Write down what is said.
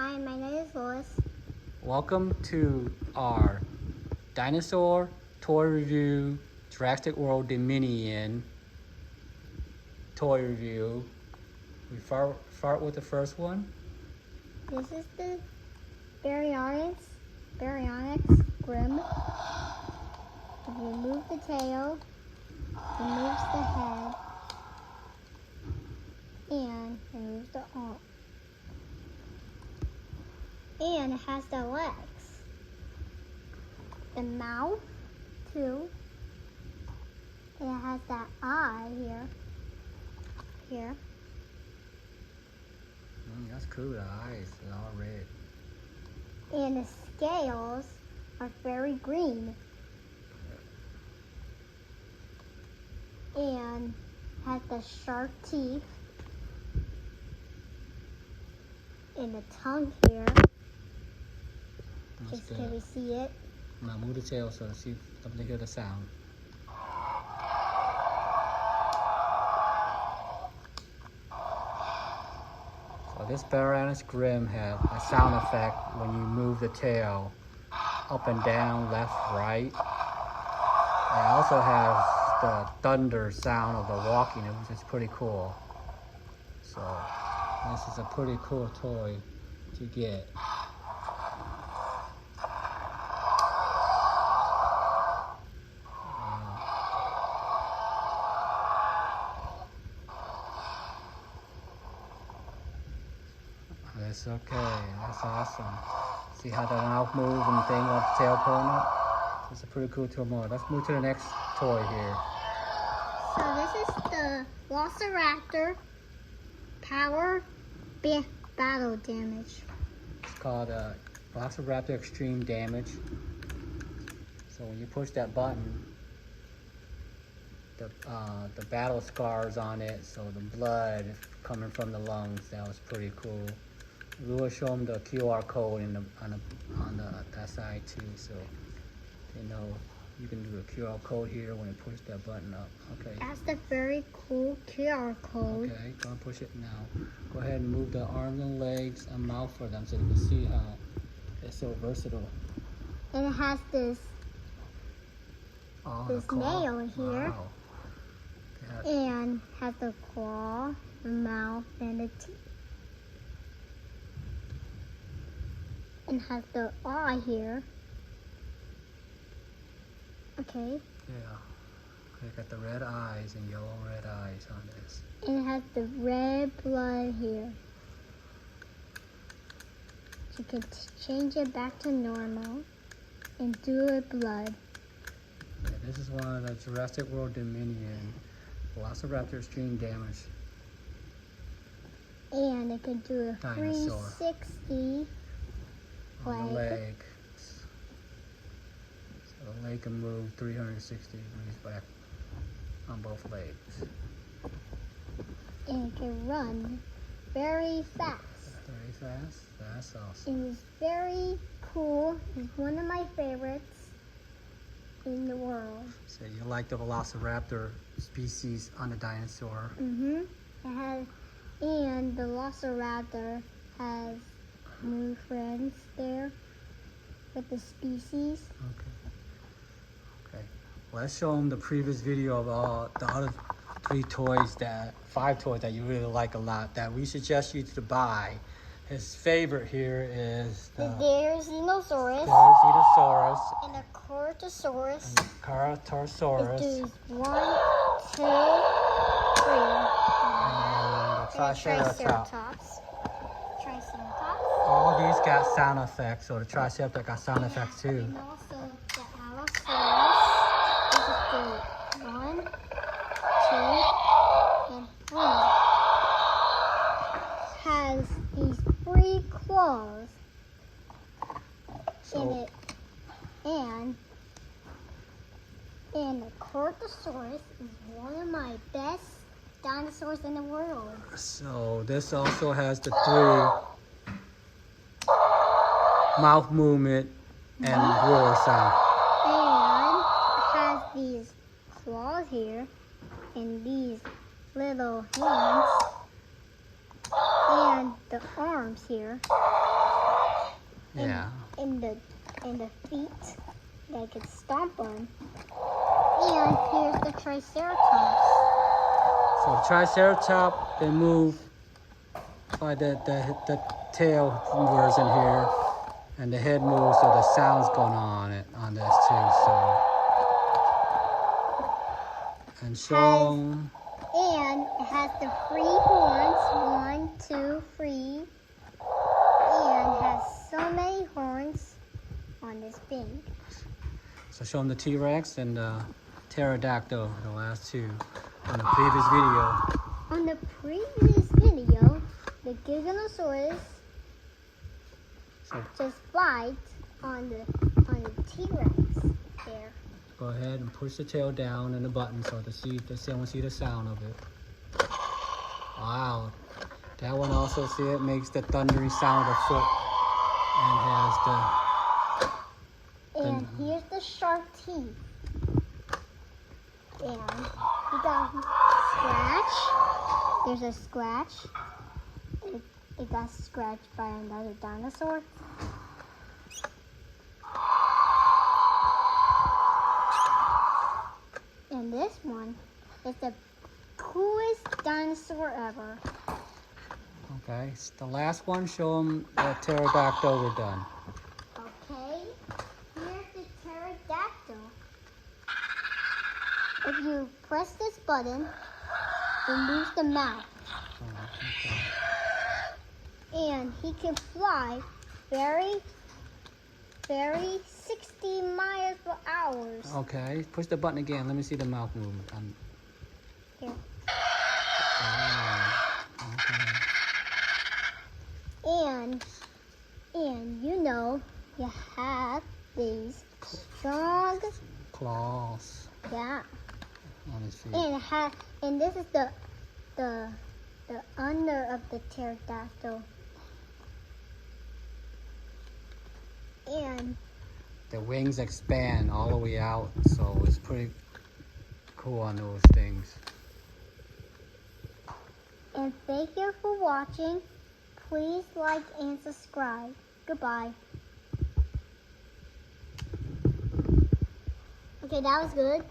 Hi, my name is Lois. Welcome to our Dinosaur Toy Review Jurassic World Dominion Toy Review. We start with the first one. This is the Baryonyx Grim. If you remove the tail, removes the head, and removes the arm. And it has the legs, the mouth too, and it has that eye here. That's cool, the eyes are all red. And the scales are very green. And has the sharp teeth and the tongue here. That's Just good. can we see it? Now move the tail so see if they hear the sound. So this Baryonyx Grim has a sound effect when you move the tail up and down, left, right. It also has the thunder sound of the walking, which is pretty cool. So this is a pretty cool toy to get. That's okay. That's awesome. See how the mouth moves and thing with the tail pulling up? It's a pretty cool toy more. Let's move to the next toy here. So this is the Velociraptor Power Battle Damage. It's called Velociraptor Extreme Damage. So when you push that button, the battle scars on it, so the blood coming from the lungs. That was pretty cool. We will show them the QR code on that side too, so they know you can do a QR code here when you push that button up. Okay. That's the very cool QR code. Okay, go and push it now. Go ahead and move the arms and legs and mouth for them so you can see how it's so versatile. And it has this The claw. nail here. Wow. And has the claw, the mouth, and the teeth. And has the eye here. Okay. Yeah. They got the red eyes and yellow red eyes on this. And it has the red blood here. You can change it back to normal and do it blood. Yeah, this is one of the Jurassic World Dominion Velociraptor Extreme Damage. And it can do a Dinosaur. 360 On the leg. leg. So the leg can move 360 degrees back on both legs. And it can run very fast. Very fast. That's awesome. And it's very cool. It's one of my favorites in the world. So you like the Velociraptor species on the dinosaur? Mm-hmm. And the Velociraptor has new friends there with the species. Okay. Let's show them the previous video of all the other five toys that you really like a lot that we suggest you to buy. His favorite here is the Dinosaur Velociraptor and the Cortosaurus. and the Caratosaurus It does 1, 2, 3. and the Triceratops. Triceratops. All these got sound effects, so the Triceratops got sound effects too. And also the Allosaurus. This is the 1, 2, and 3. Has these 3 claws in So, it. And the Cortosaurus is one of my best dinosaurs in the world. so this also has the 3 mouth movement and roar sound. And it has these claws here and these little hands and the arms here. Yeah. And the feet that I could stomp on. And here's the Triceratops. So the Triceratops, they move by the tail version here, and the head moves, so the sound's going on this too. So and show 'em. And it has the 3 horns, 1, 2, 3, and has so many horns on this thing. So show them the T-Rex and the pterodactyl, the last two in the previous video. On the previous video, the Giganosaurus So just flied on the T-Rex there. go ahead and push the tail down and the button so someone see the sound of it. Wow, that one also, see, it makes the thundering sound of the foot and has And here's the sharp teeth. And we got scratch. There's a scratch. It got scratched by another dinosaur. And this one is the coolest dinosaur ever. okay. So the last one, show them the pterodactyl. We're done. Okay, here's the pterodactyl. If you press this button, it moves the mouth. Oh, okay. And he can fly very 60 miles per hour. Okay, push the button again. Let me see the mouth movement. Here. Okay. And you know, you have these strong, Claws yeah. on his feet. And this is the under of the pterodactyl. And The wings expand all the way out, so it's pretty cool on those things. And thank you for watching. Please like and subscribe. Goodbye. Okay, that was good.